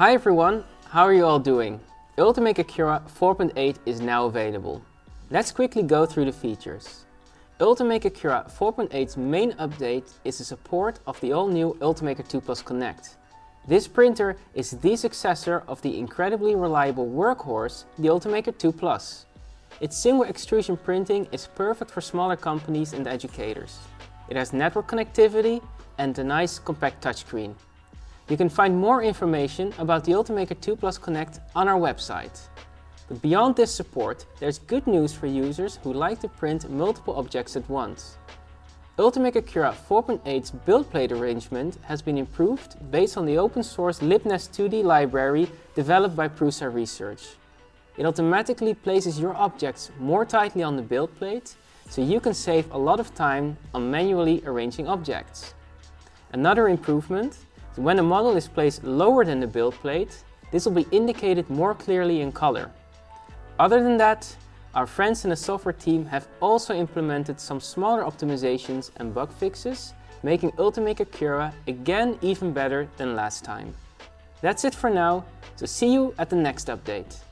Hi everyone, how are you all doing? Ultimaker Cura 4.8 is now available. Let's quickly go through the features. Ultimaker Cura 4.8's main update is the support of the all-new Ultimaker 2 Plus Connect. This printer is the successor of the incredibly reliable workhorse, the Ultimaker 2 Plus. Its single extrusion printing is perfect for smaller companies and educators. It has network connectivity and a nice compact touchscreen. You can find more information about the Ultimaker 2 Plus Connect on our website. But beyond this support, there's good news for users who like to print multiple objects at once. Ultimaker Cura 4.8's build plate arrangement has been improved based on the open source LibNest 2D library developed by Prusa Research. It automatically places your objects more tightly on the build plate, so you can save a lot of time on manually arranging objects. Another improvement: when a model is placed lower than the build plate, this will be indicated more clearly in color. Other than that, our friends in the software team have also implemented some smaller optimizations and bug fixes, making Ultimaker Cura again even better than last time. That's it for now, so see you at the next update.